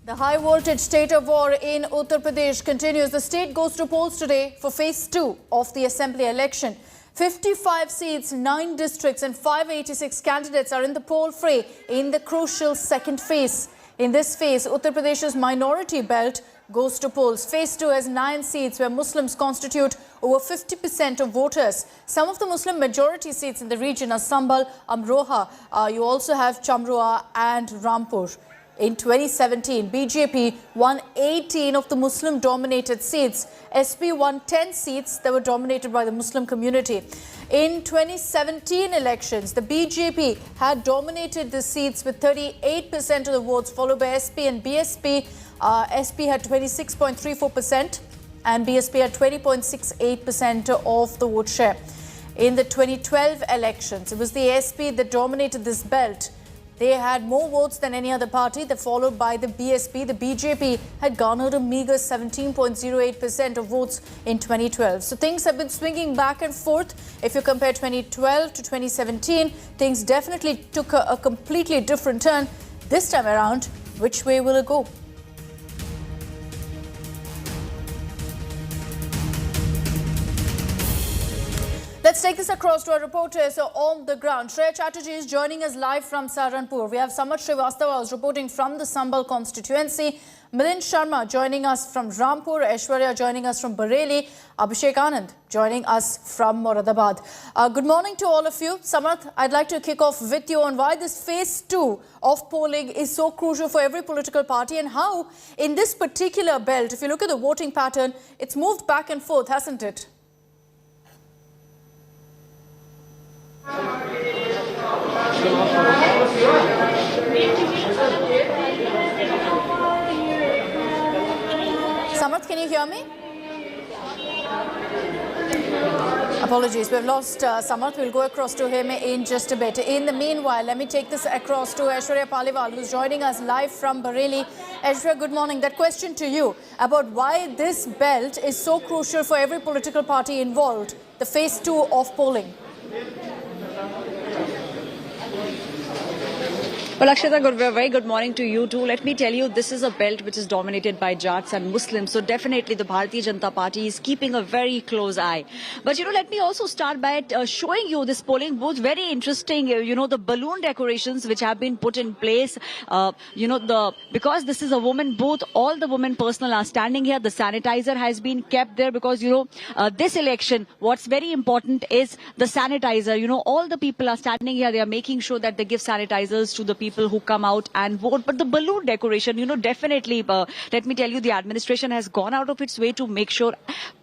The high voltage state of war in Uttar Pradesh continues. The state goes to polls today for phase 2 of the assembly election. 55 seats, 9 districts and 586 candidates are in the poll fray in the crucial second phase. In this phase, Uttar Pradesh's minority belt goes to polls. Phase 2 has 9 seats where Muslims constitute over 50% of voters. Some of the Muslim majority seats in the region are Sambhal, Amroha. You also have Chamrua and Rampur. In 2017, BJP won 18 of the Muslim-dominated seats. SP won 10 seats that were dominated by the Muslim community. In 2017 elections, the BJP had dominated the seats with 38% of the votes, followed by SP and BSP. SP had 26.34% and BSP had 20.68% of the vote share. In the 2012 elections, it was the SP that dominated this belt. They had more votes than any other party, followed by the BSP. The BJP had garnered a meager 17.08% of votes in 2012. So things have been swinging back and forth. If you compare 2012 to 2017, things definitely took a completely different turn. This time around, which way will it go? Let's take this across to our reporters on the ground. Shreya Chatterjee is joining us live from Shahjahanpur. We have Samarth Srivastava who's reporting from the Sambhal constituency. Milind Sharma joining us from Rampur. Aishwarya joining us from Bareilly. Abhishek Anand joining us from Moradabad. Good morning to all of you. Samarth, I'd like to kick off with you on why this phase 2 of polling is so crucial for every political party and how in this particular belt, if you look at the voting pattern, it's moved back and forth, hasn't it? Samarth, can you hear me? Apologies, we've lost Samarth. We'll go across to him in just a bit. In the meanwhile, let me take this across to Aishwarya Paliwal, who's joining us live from Bareilly. Aishwarya, good morning. That question to you about why this belt is so crucial for every political party involved, the phase 2 of polling. Well, Akshata, very good morning to you too. Let me tell you, this is a belt which is dominated by Jats and Muslims. So definitely the Bharatiya Janata Party is keeping a very close eye. But, let me also start by showing you this polling booth. Very interesting, the balloon decorations which have been put in place. Because this is a woman booth, all the women personnel are standing here. The sanitizer has been kept there because, this election, what's very important is the sanitizer. All the people are standing here. They are making sure that they give sanitizers to the people who come out and vote. But the balloon decoration, definitely, let me tell you, the administration has gone out of its way to make sure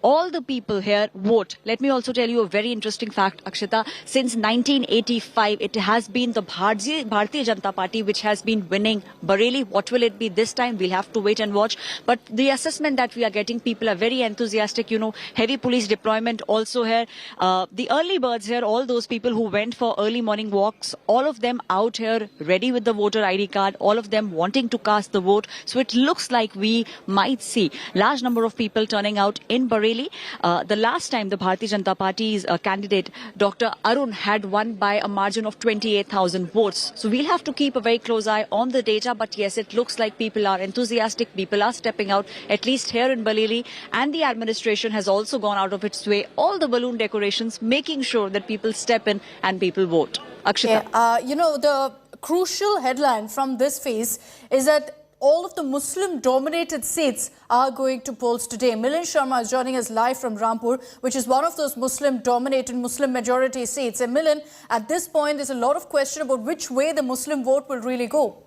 all the people here vote. Let me also tell you a very interesting fact, Akshita. Since 1985, it has been the Bharatiya Janata Party which has been winning Bareilly. What will it be this time? We'll have to wait and watch. But the assessment that we are getting, people are very enthusiastic. Heavy police deployment also here. The early birds here, all those people who went for early morning walks, all of them out here ready with the voter ID card, all of them wanting to cast the vote. So it looks like we might see large number of people turning out in Bareilly. The last time the Bharatiya Janata Party's candidate, Dr. Arun, had won by a margin of 28,000 votes. So we'll have to keep a very close eye on the data. But yes, it looks like people are enthusiastic. People are stepping out, at least here in Bareilly. And the administration has also gone out of its way. All the balloon decorations, making sure that people step in and people vote. Akshita. Yeah, the crucial headline from this phase is that all of the Muslim-dominated seats are going to polls today. Milind Sharma is joining us live from Rampur, which is one of those Muslim-dominated, Muslim-majority seats. And Milind, at this point, there's a lot of question about which way the Muslim vote will really go.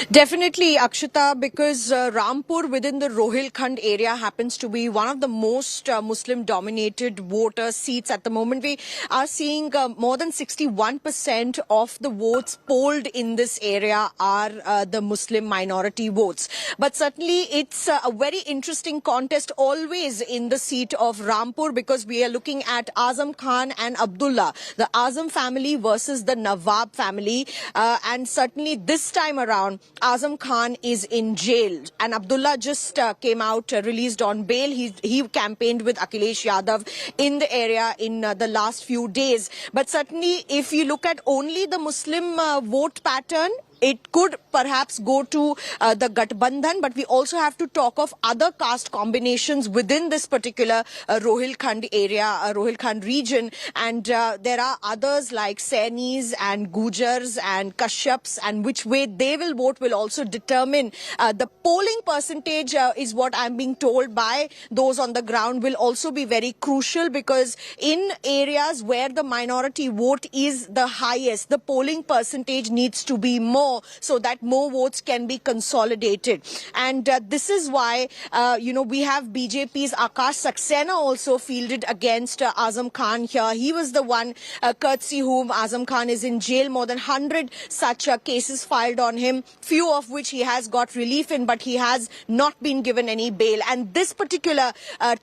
Definitely, Akshita, because Rampur within the Rohilkhand area happens to be one of the most Muslim-dominated voter seats at the moment. We are seeing more than 61% of the votes polled in this area are the Muslim minority votes. But certainly, it's a very interesting contest always in the seat of Rampur because we are looking at Azam Khan and Abdullah, the Azam family versus the Nawab family. And certainly this time around, Azam Khan is in jail, and Abdullah just came out released on bail. He campaigned with Akhilesh Yadav in the area in the last few days. But certainly, if you look at only the Muslim vote pattern, it could perhaps go to the Gathbandhan, but we also have to talk of other caste combinations within this particular Rohilkhand area, Rohilkhand region. And there are others like Sainis and Gujars and Kashyaps, and which way they will vote will also determine the polling percentage is what I'm being told by those on the ground will also be very crucial, because in areas where the minority vote is the highest, the polling percentage needs to be more, so that more votes can be consolidated. And this is why, we have BJP's Akash Saxena also fielded against Azam Khan here. He was the one, courtesy whom Azam Khan is in jail. More than 100 such cases filed on him, few of which he has got relief in, but he has not been given any bail. And this particular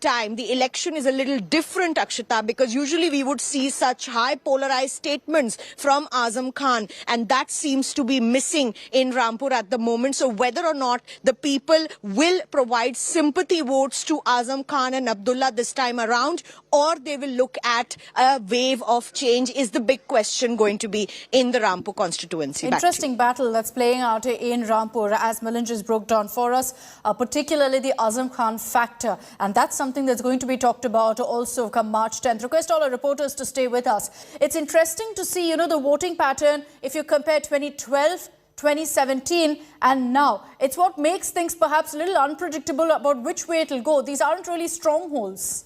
time, the election is a little different, Akshita, because usually we would see such high polarized statements from Azam Khan, and that seems to be missing in Rampur at the moment. So whether or not the people will provide sympathy votes to Azam Khan and Abdullah this time around, or they will look at a wave of change, is the big question going to be in the Rampur constituency. Interesting battle that's playing out in Rampur, as Milind just broke down for us, particularly the Azam Khan factor. And that's something that's going to be talked about also come March 10th. Request all our reporters to stay with us. It's interesting to see, the voting pattern, if you compare 2012, 2017 and now. It's what makes things perhaps a little unpredictable about which way it'll go. These aren't really strongholds.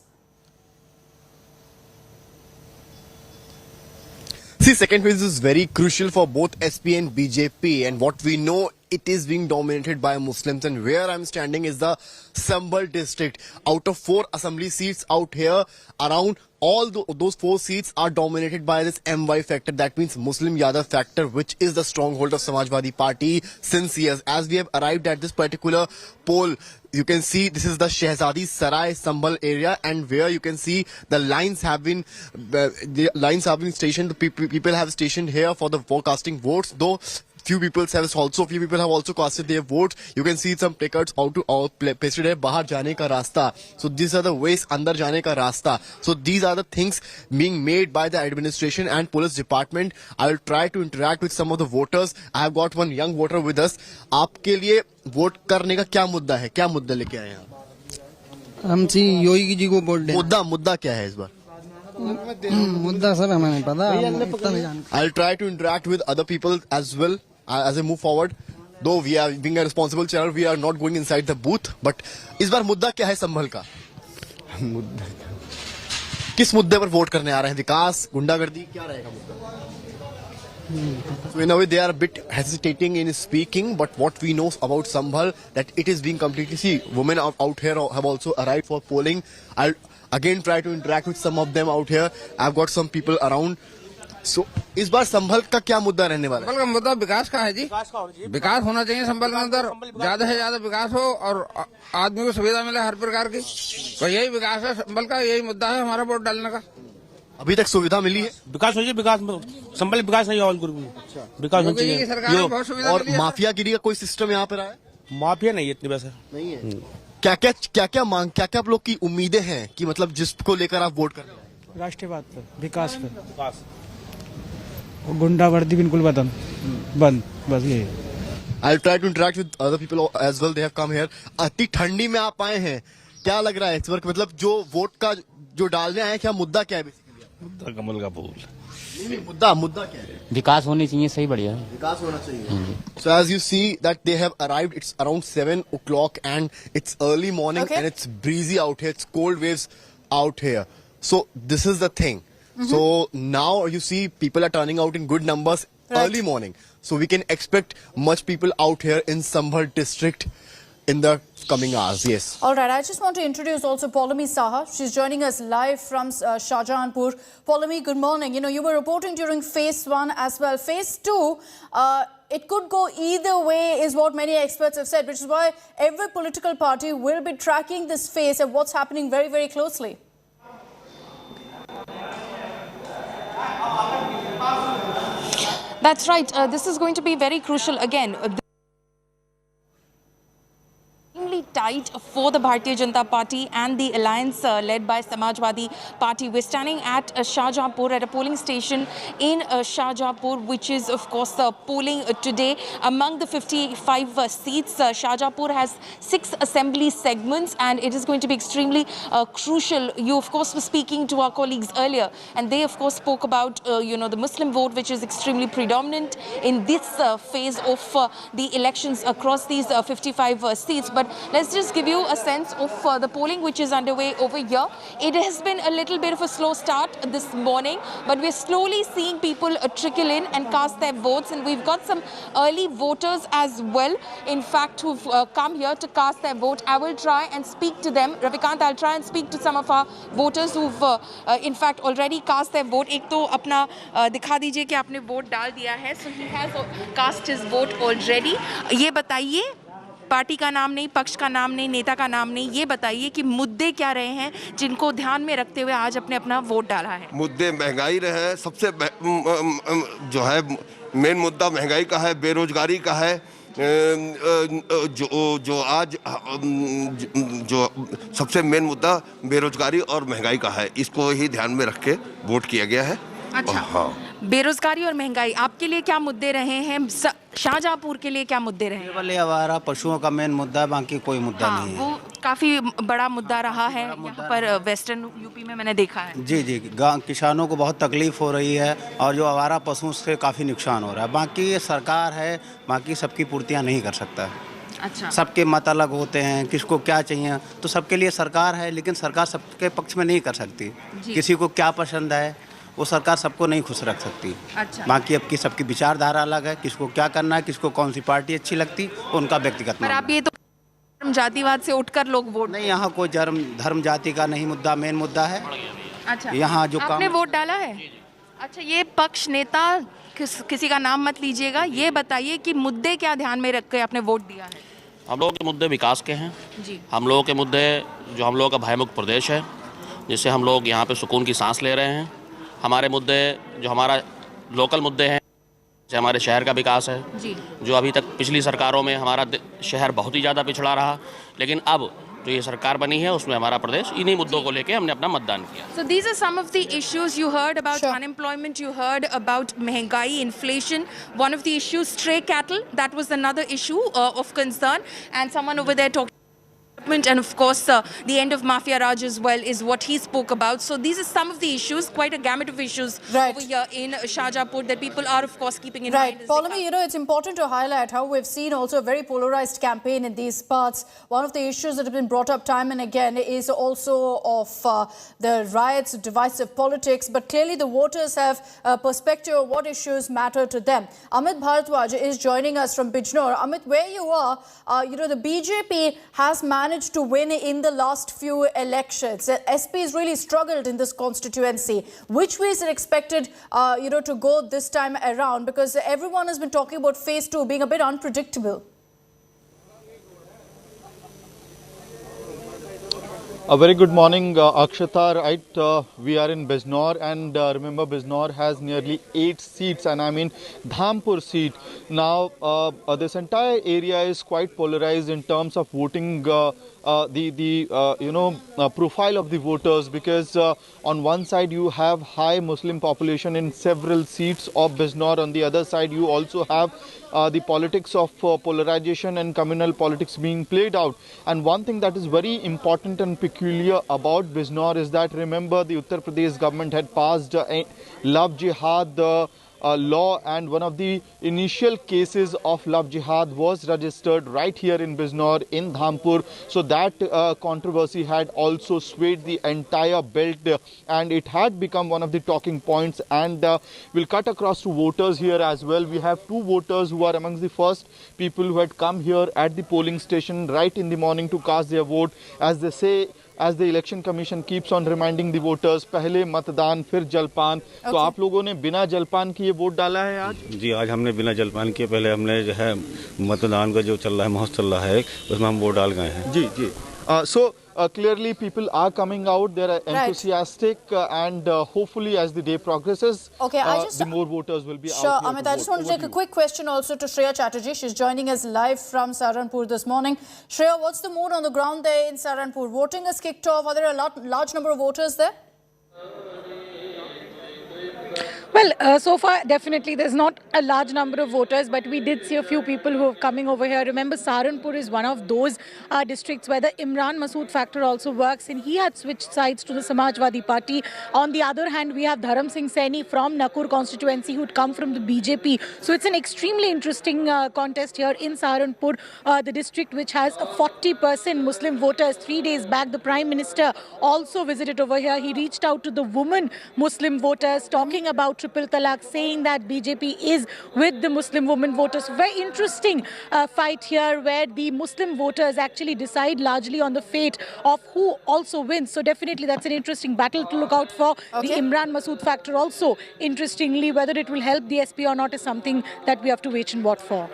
See, second phase is very crucial for both SP and BJP, and what we know, it is being dominated by Muslims. And where I'm standing is the Sambhal district. Out of 4 assembly seats out here, around all those 4 seats are dominated by this MY factor. That means Muslim Yadav factor, which is the stronghold of Samajwadi Party since years. As we have arrived at this particular poll, you can see this is the Shehzadi Sarai Sambhal area, and where you can see the lines have been stationed. People have stationed here for the forecasting votes, though few people have also casted their votes. You can see some placards pasted hai bahar jane ka rasta. So these are the ways andar jane ka rasta. So these are the things being made by the administration and police department. I will try to interact with some of the voters. I have got one young voter with us. आपके लिए vote करने का क्या मुद्दा है? क्या मुद्दा लेके आए हैं आप? हम योगी जी को वोट दें। मुद्दा क्या है इस बार? मुद्दा सर हमें नहीं पता। I'll try to interact with other people as well as I move forward. Though we are being a responsible channel, we are not going inside the booth. But इस बार मुद्दा क्या है संभल का? किस मुद्दे पर वोट करने आ रहे हैं? विकास, गुंडागर्दी, क्या रहेगा मुद्दा? So in a way they are a bit hesitating in speaking, but what we know about Sambhal, that it is being completely, see, women out here have also arrived for polling. I'll again try to interact with some of them out here. I've got some people around. So इस बार संभल का क्या मुद्दा रहने वाला है? संभल का मुद्दा विकास का है जी। विकास होना चाहिए संभल के अंदर, ज्यादा से ज्यादा विकास हो और आदमी को सुविधा मिले हर प्रकार की। तो यही विकास है संभल का, यही मुद्दा है हमारा वोट डालने का। अभी तक सुविधा मिली है? विकास हो, विकास संभल विकास नहीं, और विकास होना चाहिए। और माफियागिरी का कोई सिस्टम यहाँ पर है? माफिया नहीं है इतनी, वैसे नहीं है। क्या मांग, क्या आप लोग की उम्मीदें हैं कि मतलब जिसको लेकर आप वोट कर रहे हैं? राष्ट्रीयवाद पर, विकास पर, गुंडागर्दी बिल्कुल बंद, बस ये। I'll try to interact with other people as well. They have come here. अति ठंडी में आप आए हैं, क्या लग रहा है इस वक्त, मतलब जो वोट का जो डालने आए, क्या मुद्दा क्या है? मुद्दा कमल का फूल। नहीं, मुद्दा क्या है? विकास होनी चाहिए, सही बढ़िया है, विकास होना चाहिए। So as you see that they have arrived, it's around 7 o'clock and it's early morning, and it's breezy out here. It's cold waves out here. So this is the thing. So now you see people are turning out in good numbers early morning. So we can expect much people out here in Sambhal district in the coming hours. Yes. All right. I just want to introduce also Paulami Saha. She's joining us live from Shahjahanpur. Paulami, good morning. You were reporting during Phase 1 as well. Phase 2, it could go either way is what many experts have said, which is why every political party will be tracking this phase and what's happening very, very closely. That's right. This is going to be very crucial again. tight for the Bharatiya Janata Party and the alliance led by Samajwadi Party. We're standing at Shahjahanpur, at a polling station in Shahjahanpur, which is of course polling today. Among the 55 seats, Shahjahanpur has 6 assembly segments, and it is going to be extremely crucial. You of course were speaking to our colleagues earlier, and they of course spoke about the Muslim vote, which is extremely predominant in this phase of the elections across these 55 seats. But let's just give you a sense of the polling which is underway over here. It has been a little bit of a slow start this morning, but we're slowly seeing people trickle in and cast their votes, and we've got some early voters as well, in fact, who've come here to cast their vote. I will try and speak to them. Ravikant, I'll try and speak to some of our voters who've in fact already cast their vote. एक तो अपना दिखा दीजिए कि आपने vote डाल दिया है. So he has cast his vote already. ये बताइए, पार्टी का नाम नहीं, पक्ष का नाम नहीं, नेता का नाम नहीं, ये बताइए कि मुद्दे क्या रहे हैं जिनको ध्यान में रखते हुए आज अपने अपना वोट डाला है. मुद्दे महंगाई रहे, सबसे जो है मेन मुद्दा महंगाई का है, बेरोजगारी का है. जो आज जो सबसे मेन मुद्दा बेरोजगारी और महंगाई का है, इसको ही ध्यान में रख के वोट किया गया है. अच्छा, हाँ. बेरोजगारी और महंगाई आपके लिए क्या मुद्दे रहे हैं? शाहजहांपुर के लिए क्या मुद्दे रहे हैं? केवल आवारा पशुओं का मेन मुद्दा है, बाकी कोई मुद्दा नहीं है. वो काफी बड़ा मुद्दा रहा है यहाँ पर वेस्टर्न यूपी में, मैंने देखा है. जी जी, किसानों को बहुत तकलीफ हो रही है और जो आवारा पशुओं से काफ़ी नुकसान हो रहा है. बाकी ये सरकार है, बाकी सबकी पूर्तियाँ नहीं कर सकता. अच्छा, सबके मत अलग होते हैं, किसको क्या चाहिए, तो सबके लिए सरकार है, लेकिन सरकार सबके पक्ष में नहीं कर सकती. किसी को क्या पसंद है वो सरकार सबको नहीं खुश रख सकती. अच्छा, बाकी अब की सबकी विचारधारा अलग है, किसको क्या करना है, किसको कौन सी पार्टी अच्छी लगती, उनका व्यक्तिगत. पर आप ये तो जातिवाद से उठकर लोग वोट नहीं, यहाँ कोई धर्म जाति का नहीं मुद्दा, मेन मुद्दा है. अच्छा, यहाँ जो आपने वोट डाला है? अच्छा, ये पक्ष नेता किसी का नाम मत लीजिएगा, ये बताइए कि मुद्दे क्या ध्यान में रख के आपने वोट दिया है? हम लोगों के मुद्दे विकास के हैं जी. हम लोगों के मुद्दे, जो हम लोगों का भयमुक्त प्रदेश है, जिससे हम लोग यहाँ पे सुकून की सांस ले रहे हैं. हमारे मुद्दे, जो हमारा लोकल मुद्दे हैं, जैसे हमारे शहर का विकास है जी, जो अभी तक पिछली सरकारों में हमारा शहर बहुत ही ज़्यादा पिछड़ा रहा, लेकिन अब जो ये सरकार बनी है उसमें हमारा प्रदेश इन्हीं मुद्दों को लेके हमने अपना मतदान किया. So these are some of the issues you heard about. Unemployment, you heard about महंगाई, inflation. One of the issues, stray cattle, that was another issue of concern, and someone over there talking. And of course, the end of Mafia Raj as well is what he spoke about. So these are some of the issues, quite a gamut of issues over here in Shahjahanpur that people are of course keeping in mind. Paulami, it's important to highlight how we've seen also a very polarized campaign in these parts. One of the issues that have been brought up time and again is also of the riots, divisive politics, but clearly the voters have a perspective of what issues matter to them. Amit Bharadwaj is joining us from Bijnor. Amit, where you are, the BJP has managed to win in the last few elections. SP has really struggled in this constituency. Which way is it expected, to go this time around? Because everyone has been talking about phase 2 being a bit unpredictable. A very good morning, Akshata. Right, we are in Bijnor, and remember, Bijnor has nearly 8 seats, and I mean Rampur seat. Now, this entire area is quite polarized in terms of voting. Profile of the voters, because on one side you have high Muslim population in several seats of Bijnor. On the other side, you also have the politics of polarization and communal politics being played out. And one thing that is very important and peculiar about Bijnor is that, remember, the Uttar Pradesh government had passed love jihad law, and one of the initial cases of love jihad was registered right here in Bijnor, in Rampur. So that controversy had also swayed the entire belt, and it had become one of the talking points. And we'll cut across to voters here as well. We have 2 voters who are amongst the first people who had come here at the polling station right in the morning to cast their vote. As they say, as the election commission keeps on reminding the voters, पहले मतदान फिर जलपान. तो आप लोगों ने बिना जलपान किए वोट डाला है आज? जी, आज हमने बिना जलपान किए, पहले हमने जो है मतदान का जो चल रहा है, महोत्सव चल रहा है, उसमें हम वोट डाल गए हैं. जी जी. So clearly people are coming out. They are enthusiastic, and hopefully as the day progresses, the more voters will be out here. Amit, I just want to take a quick question also to Shreya Chatterjee. She's joining us live from Saharanpur this morning. Shreya, what's the mood on the ground there in Saharanpur? Voting has kicked off. Are there a large number of voters there? Well, so far, definitely, there's not a large number of voters, but we did see a few people who are coming over here. Remember, Saharanpur is one of those districts where the Imran Masood factor also works, and he had switched sides to the Samajwadi Party. On the other hand, we have Dharam Singh Saini from Nakur constituency who'd come from the BJP. So it's an extremely interesting contest here in Saharanpur, the district which has 40% Muslim voters. 3 days back, the Prime Minister also visited over here. He reached out to the women Muslim voters, talking about triple talaq, saying that BJP is with the Muslim women voters. Very interesting fight here where the Muslim voters actually decide largely on the fate of who also wins. So definitely that's an interesting battle to look out for. The Imran Masood factor also, interestingly, whether it will help the SP or not is something that we have to wait and watch for.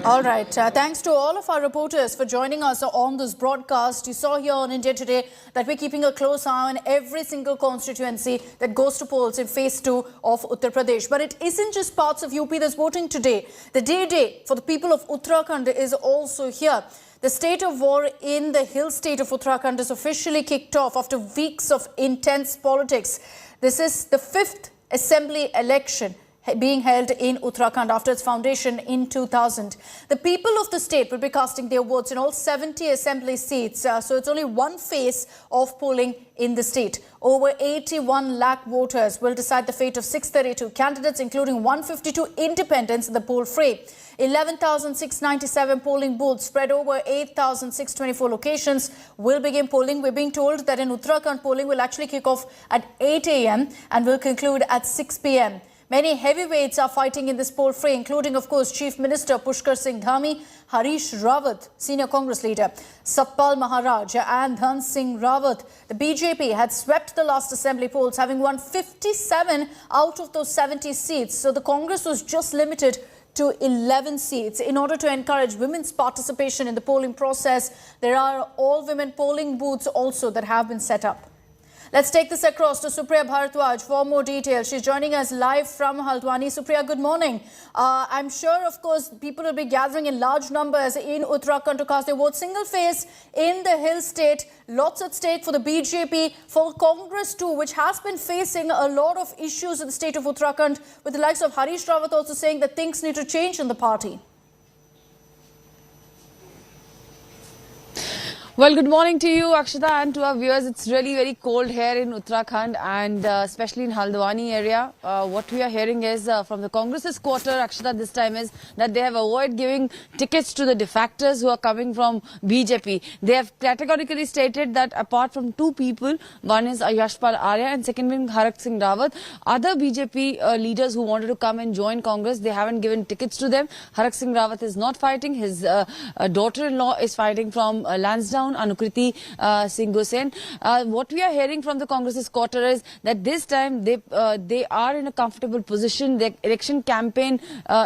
All right. Thanks to all of our reporters for joining us on this broadcast. You saw here on India Today that we're keeping a close eye on every single constituency that goes to polls in Phase 2 of Uttar Pradesh. But it isn't just parts of UP that's voting today. The day for the people of Uttarakhand is also here. The state of war in the hill state of Uttarakhand is officially kicked off after weeks of intense politics. This is the 5th assembly election being held in Uttarakhand after its foundation in 2000. The people of the state will be casting their votes in all 70 assembly seats. So it's only one phase of polling in the state. Over 81 lakh voters will decide the fate of 632 candidates, including 152 independents in the poll fray. 11,697 polling booths spread over 8,624 locations will begin polling. We're being told that in Uttarakhand, polling will actually kick off at 8 a.m. and will conclude at 6 p.m. Many heavyweights are fighting in this poll fray, including, of course, Chief Minister Pushkar Singh Dhami, Harish Rawat, senior Congress leader, Satpal Maharaj and Dhan Singh Rawat. The BJP had swept the last assembly polls, having won 57 out of those 70 seats. So the Congress was just limited to 11 seats. In order to encourage women's participation in the polling process, there are all-women polling booths also that have been set up. Let's take this across to Supriya Bharadwaj for more details. She's joining us live from Haldwani. Supriya, good morning. I'm sure, of course, people will be gathering in large numbers in Uttarakhand to cast their vote. Single phase in the hill state, lots at stake for the BJP, for Congress too, which has been facing a lot of issues in the state of Uttarakhand, with the likes of Harish Rawat also saying that things need to change in the party. Well, good morning to you, Akshita, and to our viewers. It's really very cold here in Uttarakhand and especially in Haldwani area. What we are hearing is from the Congress's quarter, Akshita, this time is that they have avoided giving tickets to the defectors who are coming from BJP. They have categorically stated that apart from two people, one is Yashpal Arya and second being Harish Singh Rawat, other BJP leaders who wanted to come and join Congress, they haven't given tickets to them. Harish Singh Rawat is not fighting. His daughter-in-law is fighting from Lansdowne, Anukriti Sugarcane. What we are hearing from the Congress's quarter is that this time they are in a comfortable position. The election campaign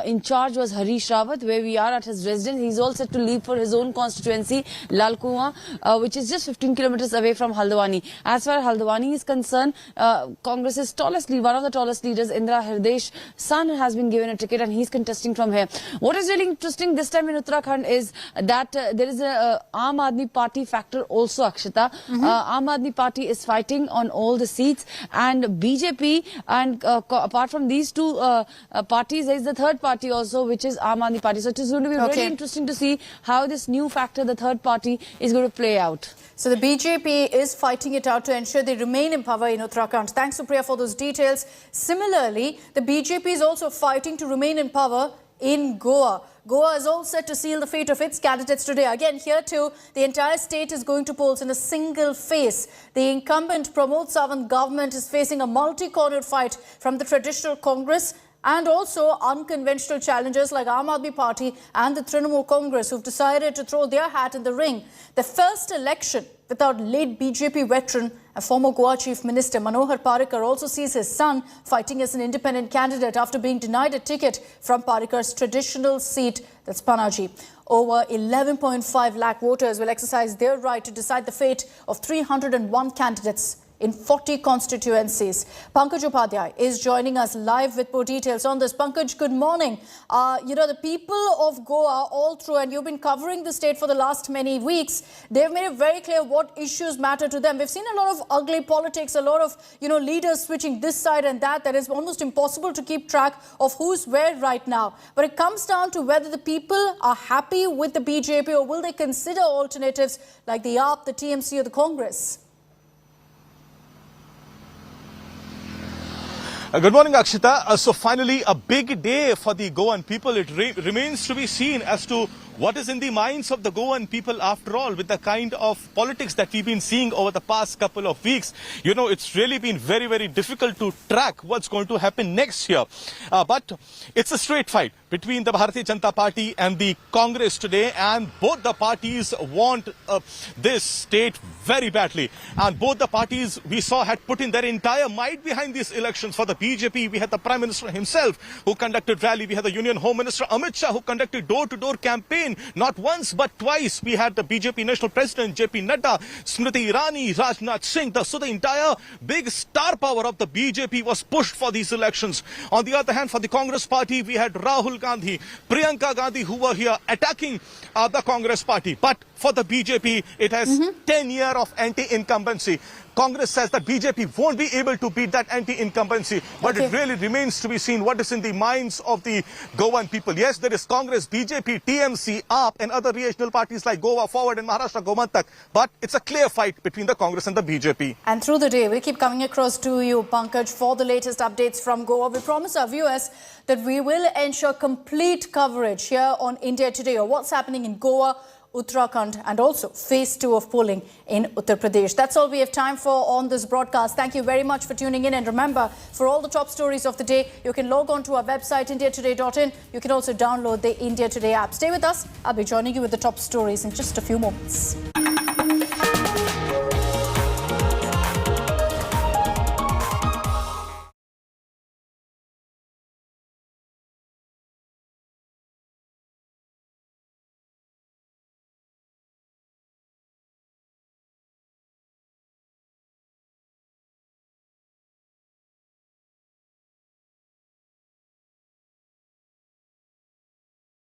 in charge was Harish Rawat, where we are at his residence. He's all set to leave for his own constituency, Lalkuwa, which is just 15 kilometers away from Haldwani. As far as Haldwani is concerned, Congress's tallest leader, one of the tallest leaders, Indra Hirdesh's son, has been given a ticket and he's contesting from here. What is really interesting this time in Uttarakhand is that there is a Aam Aadmi Party factor also, Akshita. Aam Aadmi Party is fighting on all the seats, and BJP, and apart from these two parties, there is the third party also, which is Aam Aadmi Party. So it is going to be really interesting to see how this new factor, the third party, is going to play out. So the BJP is fighting it out to ensure they remain in power in Uttarakhand. Thanks, Supriya, for those details. Similarly, the BJP is also fighting to remain in power in Goa. Goa is all set to seal the fate of its candidates today. Again, here too, the entire state is going to polls in a single phase. The incumbent Pramod Sawant government is facing a multi-cornered fight from the traditional Congress and also unconventional challengers like Aam Aadmi Party and the Trinamool Congress, who've decided to throw their hat in the ring. The first election without late BJP veteran And former Goa Chief Minister Manohar Parrikar also sees his son fighting as an independent candidate after being denied a ticket from Parrikar's traditional seat, that's Panaji. Over 11.5 lakh voters will exercise their right to decide the fate of 301 candidates in 40 constituencies. Pankaj Upadhyay is joining us live with more details on this. Pankaj, good morning. The people of Goa all through, and you've been covering the state for the last many weeks, they've made it very clear what issues matter to them. We've seen a lot of ugly politics, a lot of, leaders switching this side and that. That is almost impossible to keep track of who's where right now. But it comes down to whether the people are happy with the BJP or will they consider alternatives like the AAP, the TMC or the Congress? Good morning, Akshita. So finally, a big day for the Goan people. It remains to be seen as to what is in the minds of the Goan people after all, with the kind of politics that we've been seeing over the past couple of weeks. It's really been very, very difficult to track what's going to happen next year. But it's a straight fight between the Bharatiya Janata Party and the Congress today, and both the parties want this state very badly. And both the parties, we saw, had put in their entire might behind these elections. For the BJP, we had the Prime Minister himself who conducted rally. We had the Union Home Minister Amit Shah who conducted door-to-door campaign. Not once but twice. We had the BJP National President JP Nadda, Smriti Irani, Rajnath Singh. So the entire big star power of the BJP was pushed for these elections. On the other hand, for the Congress Party, we had Rahul Gandhi, Priyanka Gandhi, who were here attacking the Congress Party. But for the BJP, it has 10 years of anti-incumbency. Congress says that BJP won't be able to beat that anti-incumbency. But it really remains to be seen what is in the minds of the Goan people. Yes, there is Congress, BJP, TMC, AAP and other regional parties like Goa Forward and Maharashtra Gomantak. But it's a clear fight between the Congress and the BJP. And through the day, we'll keep coming across to you, Pankaj, for the latest updates from Goa. We promise our viewers that we will ensure complete coverage here on India Today or what's happening in Goa, Uttarakhand and also Phase 2 of polling in Uttar Pradesh. That's all we have time for on this broadcast. Thank you very much for tuning in. And remember, for all the top stories of the day, you can log on to our website, indiatoday.in. You can also download the India Today app. Stay with us. I'll be joining you with the top stories in just a few moments.